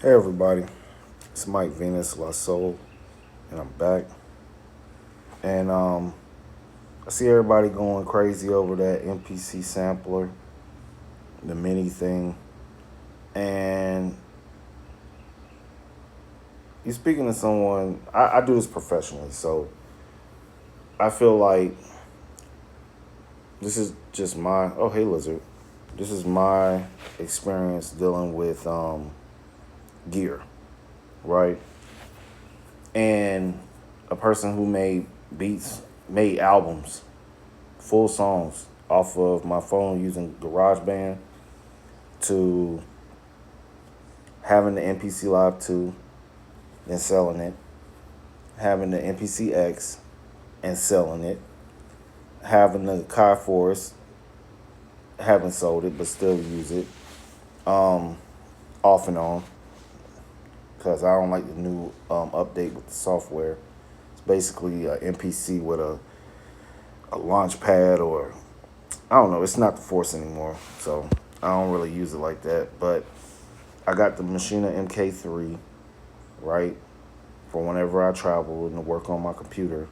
Hey everybody, it's Mike Venus La Soul, and I'm back. And I see everybody going crazy over that MPC sampler, the mini thing. And you're speaking to someone. I do this professionally, so I feel like this is just my. Oh, hey lizard. This is my experience dealing with gear, right? And a person who made beats, made albums, full songs off of my phone using GarageBand to having the MPC Live 2 and selling it, having the MPC X and selling it, having the Kai Force, haven't sold it but still use it, off and on, because I don't like the new update with the software. It's basically a MPC with a launch pad, or I don't know, it's not the Force anymore, so I don't really use it like that. But I got the Machina MK3, right, for whenever I travel and to work on my computer.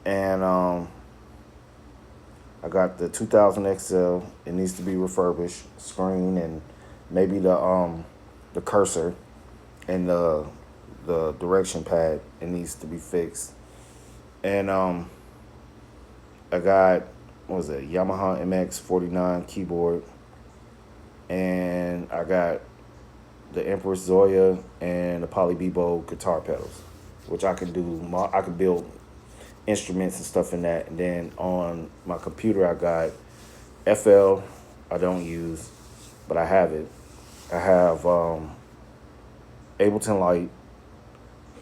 And I got the 2000 XL. It needs to be refurbished, screen, and maybe the cursor and the direction pad. It needs to be fixed. And I got, what was it, Yamaha MX49 keyboard, and I got the Empress Zoya and the Poly Bebo guitar pedals, which I can do. I can build instruments and stuff in that. And then on my computer, I got FL. I don't use, but I have it. I have Ableton Light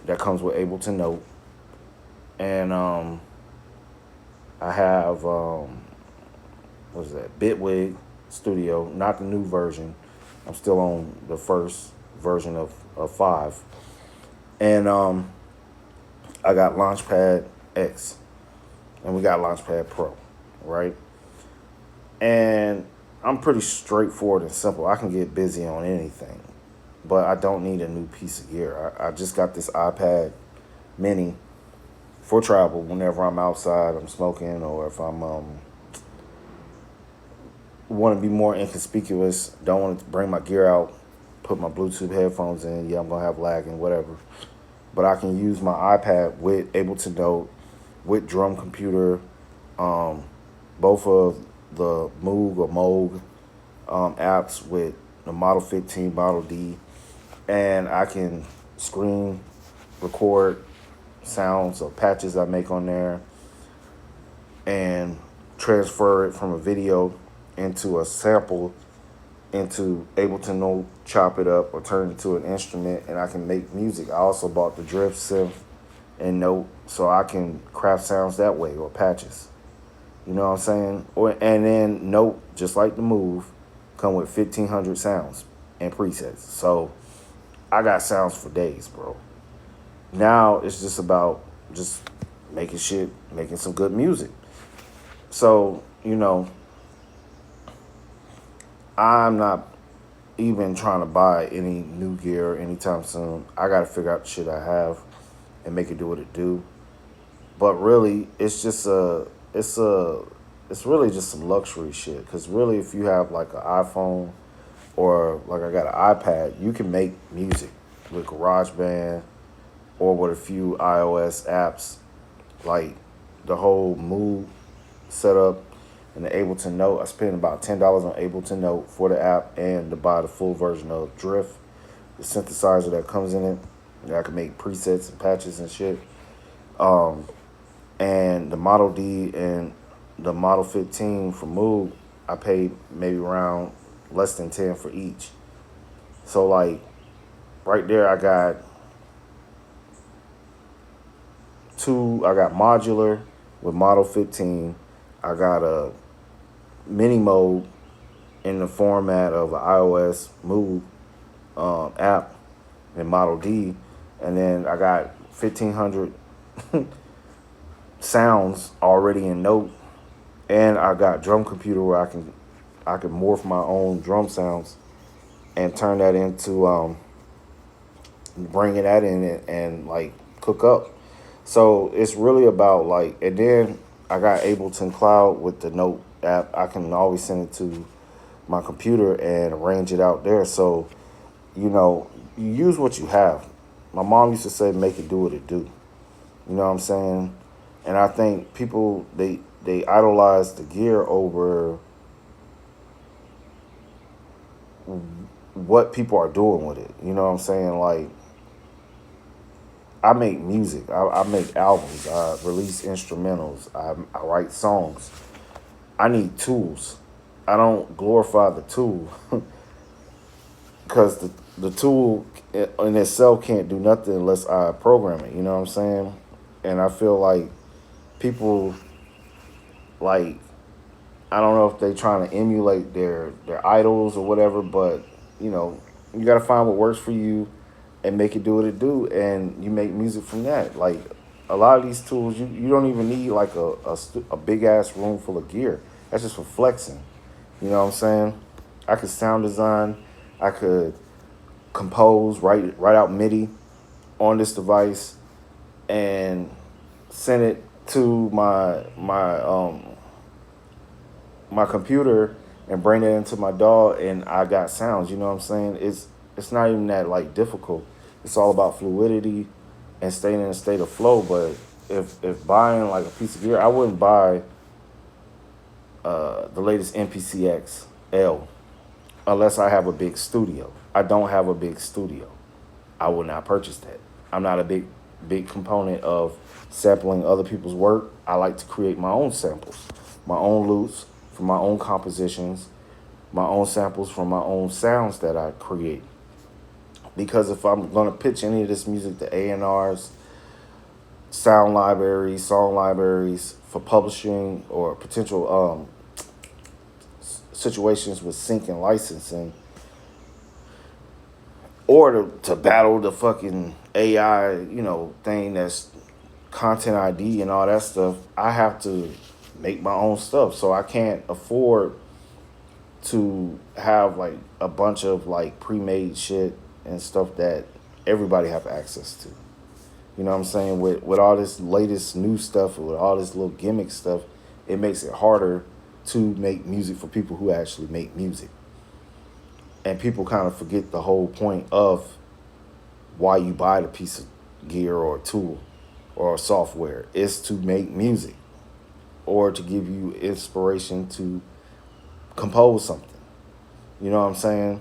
that comes with Ableton Note, and I have what is that? Bitwig Studio, not the new version. I'm still on the first version of 5. And I got Launchpad X, and we got Launchpad Pro, right? And I'm pretty straightforward and simple. I can get busy on anything, but I don't need a new piece of gear. I just got this iPad mini for travel whenever I'm outside, I'm smoking, or if I'm want to be more inconspicuous, don't want to bring my gear out, put my Bluetooth headphones in. Yeah, I'm going to have lag and whatever. But I can use my iPad with Ableton Note, with Drum Computer, both of the Moog or Moog apps with the Model 15, Model D, and I can screen record sounds or patches I make on there and transfer it from a video into a sample into Ableton Note, chop it up or turn it into an instrument, and I can make music. I also bought the Drift synth and Note, so I can craft sounds that way, or patches. You know what I'm saying? And then Note, just like the Move, come with 1,500 sounds and presets. So I got sounds for days, bro. Now it's just about just making some good music. So, I'm not even trying to buy any new gear anytime soon. I got to figure out the shit I have and make it do what it do. But really, it's really just some luxury shit. Because really, if you have like an iPhone or like I got an iPad, you can make music with GarageBand or with a few iOS apps, like the whole Mood setup and the Ableton Note. I spent about $10 on Ableton Note for the app and to buy the full version of Drift, the synthesizer that comes in it. That I can make presets and patches and shit. And the Model D and the Model 15 for Moog, I paid maybe around less than 10 for each. So like right there, I got modular with Model 15. I got a mini mode in the format of an iOS Moog app and Model D. And then I got 1,500 sounds already in Note. And I got Drum Computer where I can morph my own drum sounds and turn that into bringing that in and like cook up. So it's really about like, and then I got Ableton Cloud with the Note app. I can always send it to my computer and arrange it out there. So, you use what you have. My mom used to say, make it do what it do. You know what I'm saying? And I think people, they idolize the gear over what people are doing with it. You know what I'm saying? Like, I make music. I make albums. I release instrumentals. I write songs. I need tools. I don't glorify the tool because the tool in itself can't do nothing unless I program it. You know what I'm saying? And I feel like people, like, I don't know if they trying to emulate their idols or whatever, but you know, you got to find what works for you and make it do what it do, and you make music from that. Like, a lot of these tools, you don't even need like a big ass room full of gear. That's just for flexing. You know what I'm saying? I could sound design. I could compose, write out MIDI on this device, and send it to my computer and bring it into my DAW, and I got sounds. You know what I'm saying? It's not even that like difficult. It's all about fluidity and staying in a state of flow. But if buying like a piece of gear, I wouldn't buy the latest MPCX L unless I have a big studio. I don't have a big studio. I would not purchase that. I'm not a big component of sampling other people's work. I like to create my own samples, my own loops from my own compositions, my own samples from my own sounds that I create. Because if I'm gonna pitch any of this music to A&Rs, sound libraries, song libraries for publishing or potential situations with sync and licensing, or to battle the fucking AI, thing that's content ID and all that stuff, I have to make my own stuff. So I can't afford to have like a bunch of like pre-made shit and stuff that everybody have access to. You know what I'm saying? With all this latest new stuff, with all this little gimmick stuff, it makes it harder to make music for people who actually make music. And people kind of forget the whole point of why you buy the piece of gear or a tool or software is to make music or to give you inspiration to compose something. You know what I'm saying?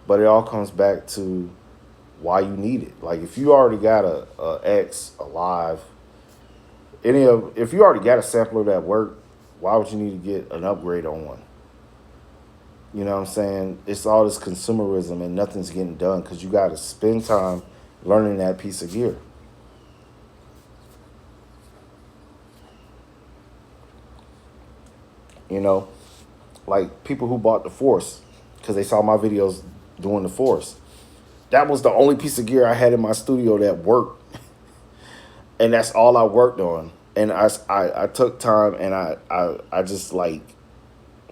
But it all comes back to why you need it. Like, if you already got a X, a Live, if you already got a sampler that work, why would you need to get an upgrade on one? You know what I'm saying? It's all this consumerism and nothing's getting done because you got to spend time learning that piece of gear. You know, like people who bought the Force because they saw my videos doing the Force. That was the only piece of gear I had in my studio that worked, and that's all I worked on. And I took time and I just like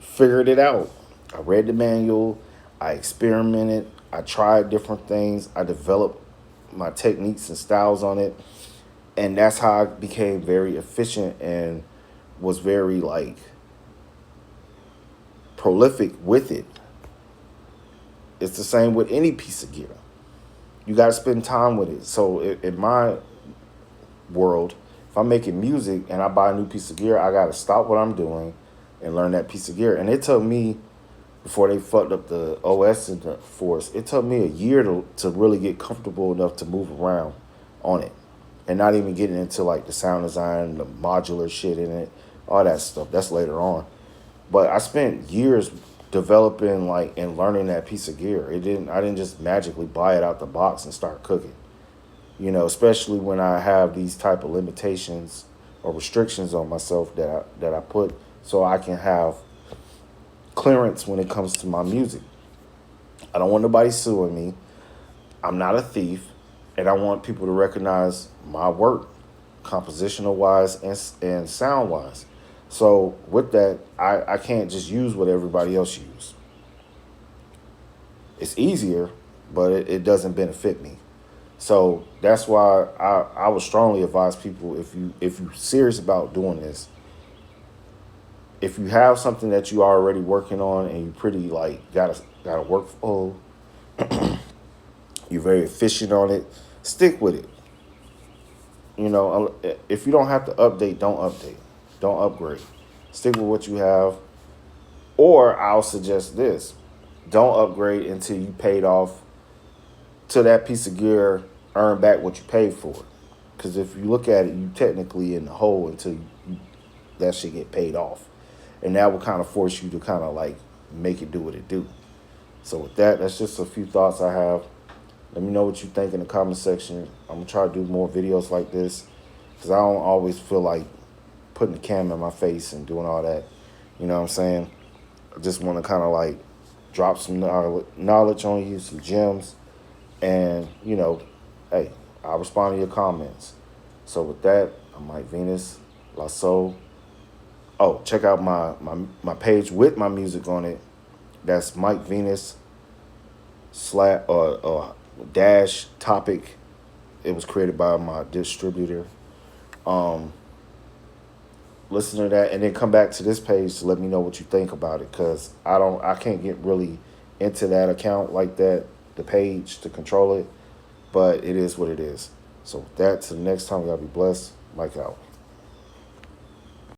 figured it out. I read the manual, I experimented, I tried different things, I developed my techniques and styles on it, and that's how I became very efficient and was very like prolific with it. It's the same with any piece of gear. You got to spend time with it. So in my world, if I'm making music and I buy a new piece of gear, I got to stop what I'm doing and learn that piece of gear. And it took me, before they fucked up the OS and the Force, it took me a year to really get comfortable enough to move around on it. And not even getting into like the sound design, the modular shit in it, all that stuff. That's later on. But I spent years developing like and learning that piece of gear. I didn't just magically buy it out the box and start cooking. You know, especially when I have these type of limitations or restrictions on myself that I put so I can have clearance when it comes to my music. I don't want nobody suing me. I'm not a thief, and I want people to recognize my work, compositional wise and sound wise. So with that, I can't just use what everybody else uses. It's easier, but it doesn't benefit me. So that's why I would strongly advise people, if you serious about doing this, if you have something that you are already working on and you pretty like got a workflow, you're very efficient on it, stick with it. You know, if you don't have to update, don't update, don't upgrade. Stick with what you have. Or I'll suggest this: don't upgrade until you paid off to that piece of gear, earn back what you paid for it. Because if you look at it, you technically in the hole until that shit get paid off, and that will kind of force you to kind of like make it do what it do. So with that, that's just a few thoughts I have. Let me know what you think in the comment section. I'm gonna try to do more videos like this because I don't always feel like putting the camera in my face and doing all that. You know what I'm saying? I just want to kind of like drop some knowledge on you, some gems, and hey, I'll respond to your comments. So with that, I'm Mike Venus, La Soul. Oh, check out my page with my music on it. That's Mike Venus dash topic. It was created by my distributor. Um, Listen to that, and then come back to this page to let me know what you think about it. Cause I can't get really into that account like that, the page to control it. But it is what it is. So with that, to the next time, y'all be blessed. Mike out.